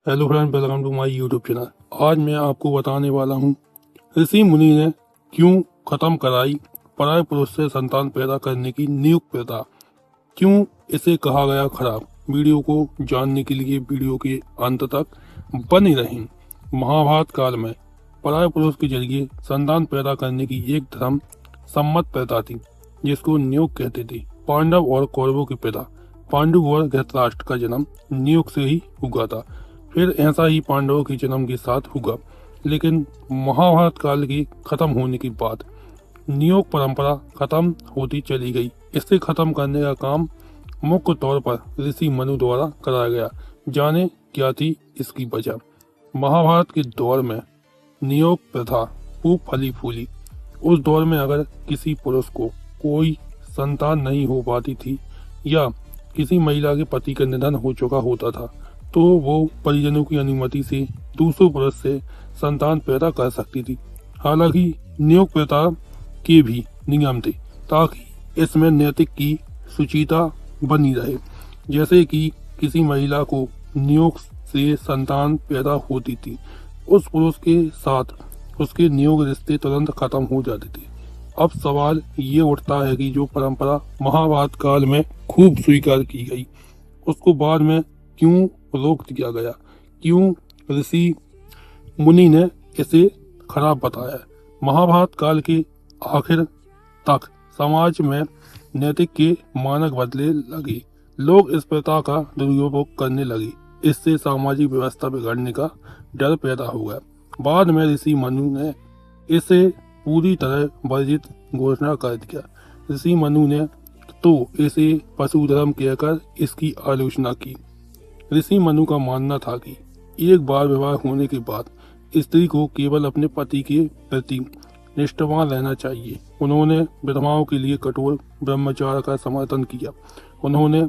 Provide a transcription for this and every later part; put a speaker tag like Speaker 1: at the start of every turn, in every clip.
Speaker 1: Hello friend, welcome to my YouTube channel. आज मैं आपको बताने वाला हूँ ऋषि मुनि ने क्यों खत्म कराई पराय पुरुष से संतान पैदा करने की नियुक्त प्रथा, क्यों इसे कहा गया खराब। वीडियो को जानने के लिए वीडियो के अंत तक बने रहें। महाभारत काल में पराय पुरुष के जरिए संतान पैदा करने की एक धर्म सम्मत प्रथा थी जिसको नियुक्त कहते थे। पांडव और कौरवों के पिता पांडु और धृतराष्ट्र का जन्म नियुक्त से ही हुआ था। फिर ऐसा ही पांडवों के जन्म के साथ हुआ, लेकिन महाभारत काल के खत्म होने के बाद नियोग परंपरा खत्म होती चली गई। इसे खत्म करने का काम मुख्य तौर पर ऋषि मनु द्वारा कराया गया। जाने क्या थी इसकी वजह। महाभारत के दौर में नियोग प्रथा खूब फली फूली। उस दौर में अगर किसी पुरुष को कोई संतान नहीं हो पाती थी या किसी महिला के पति का निधन हो चुका होता था तो वो परिजनों की अनुमति से दूसरे पुरुष से संतान पैदा कर सकती थी। हालांकि नियोग प्रथा के भी नियम थे ताकि इसमें नैतिक की सुचिता बनी रहे। जैसे कि किसी महिला को नियोग से संतान पैदा होती थी, उस पुरुष के साथ उसके नियोग रिश्ते तुरंत खत्म हो जाते थे। अब सवाल ये उठता है कि जो परंपरा महाभारत काल में खूब स्वीकार की गई उसको बाद में क्यों रोक दिया गया, क्यों ऋषि मुनि ने इसे खराब बताया। महाभारत काल के आखिर तक समाज में नैतिक के मानक बदले लगे। लोग इस प्रथा का दुरुपयोग करने लगे। इससे सामाजिक व्यवस्था बिगड़ने का डर पैदा हो गया। बाद में ऋषि मनु ने इसे पूरी तरह वर्जित घोषणा कर दिया। ऋषि मनु ने तो इसे पशु धर्म कहकर इसकी आलोचना की। ऋषि मनु का मानना था कि एक बार विवाह होने के बाद स्त्री को केवल अपने पति के प्रति निष्ठावान रहना चाहिए। उन्होंने विधवाओं के लिए कठोर ब्रह्मचार्य का समर्थन किया। उन्होंने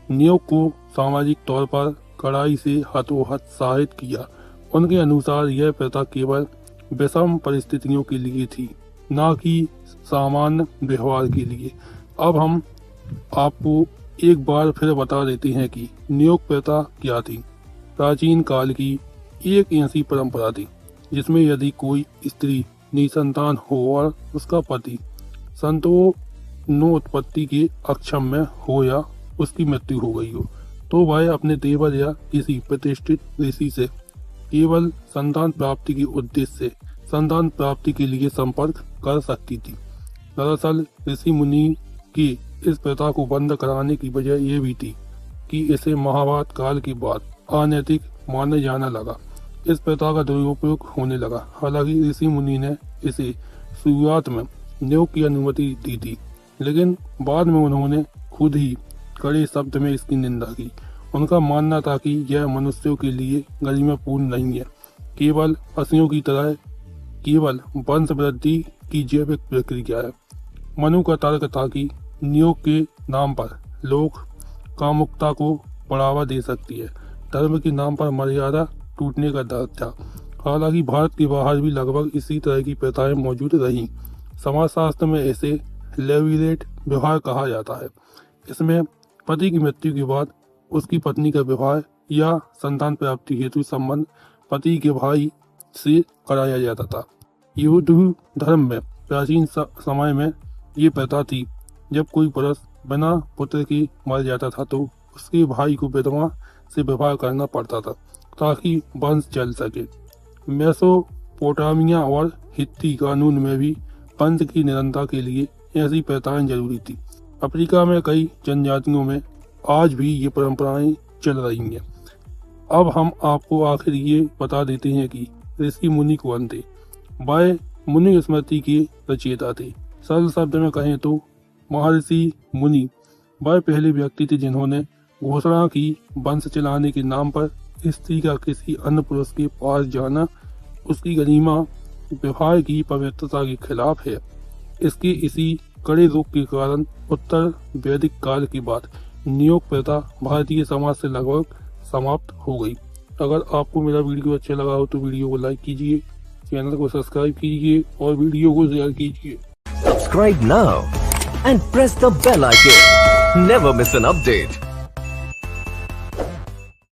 Speaker 1: नियोग को सामाजिक तौर पर कड़ाई से हतोहत सहायता किया। उनके अनुसार यह प्रथा केवल विषम परिस्थितियों के लिए थी, न कि सामान्य व्यवहार के लिए। अब हम आपको एक बार फिर बता देते हैं कि नियोग प्रथा क्या थी। प्राचीन काल की एक ऐसी परंपरा थी जिसमें यदि कोई स्त्री निसंतान हो और उसका पति संतानोत्पत्ति के अक्षम में हो या उसकी मृत्यु हो गई हो तो वह अपने देवर या किसी प्रतिष्ठित ऋषि से केवल संतान प्राप्ति के उद्देश्य से संतान प्राप्ति के लिए संपर्क कर सकती थी। दरअसल ऋषि मुनि की इस प्रथा को बंद कराने की वजह यह भी थी कि इसे महाभारत काल के बाद अनैतिक माना जाने लगा। इस प्रथा का दुरुपयोग होने लगा। हालांकि ऋषि मुनि ने इसे शुरुआत में नियोग की अनुमति दी थी, लेकिन बाद में उन्होंने खुद ही कड़े शब्द में इसकी निंदा की। उनका मानना था कि यह मनुष्यों के लिए गरिमापूर्ण नहीं है, केवल पशुओं की तरह केवल वंश वृद्धि की जैविक प्रक्रिया है। मनु का तर्क था कि नियोग के नाम पर लोग कामुकता को बढ़ावा दे सकती है। धर्म के नाम पर मर्यादा टूटने का डर था। हालांकि भारत के बाहर भी लगभग इसी तरह की प्रथाएं मौजूद रहीं। समाजशास्त्र में इसे लेविरेट व्यवहार कहा जाता है। इसमें पति की मृत्यु के बाद उसकी पत्नी का विवाह या संतान प्राप्ति हेतु संबंध पति के भाई से कराया जाता था। हिंदू धर्म में प्राचीन समय में ये प्रथा थी। जब कोई पुरुष बिना पुत्र के मर जाता था तो उसके भाई को विधवा से विवाह करना पड़ता था ताकि वंश चल सके। मेसोपोटामिया और हित्ती कानून में भी वंश की निरंतरता के लिए ऐसी प्रथाएं जरूरी थी। अफ्रीका में कई जनजातियों में आज भी ये परंपराएं चल रही हैं। अब हम आपको आखिर ये बता देते हैं कि ऋषि मुनि कौन थे। वह मुनि स्मृति के रचयिता थे। सरल शब्द में कहें तो महर्षि मुनि वह पहले व्यक्ति थे जिन्होंने घोषणा की वंश चलाने के नाम पर स्त्री का किसी अन्य पुरुष के पास जाना उसकी गरिमा व्यवहार की पवित्रता के खिलाफ है। इसके इसी कड़े रोक के कारण उत्तर वैदिक काल के बाद नियोग प्रथा भारतीय समाज से लगभग समाप्त हो गई। अगर आपको मेरा वीडियो अच्छा लगा हो तो वीडियो को लाइक कीजिए, चैनल को सब्सक्राइब कीजिए और वीडियो को शेयर कीजिए।
Speaker 2: Subscribe now and press the bell icon. Never miss an update.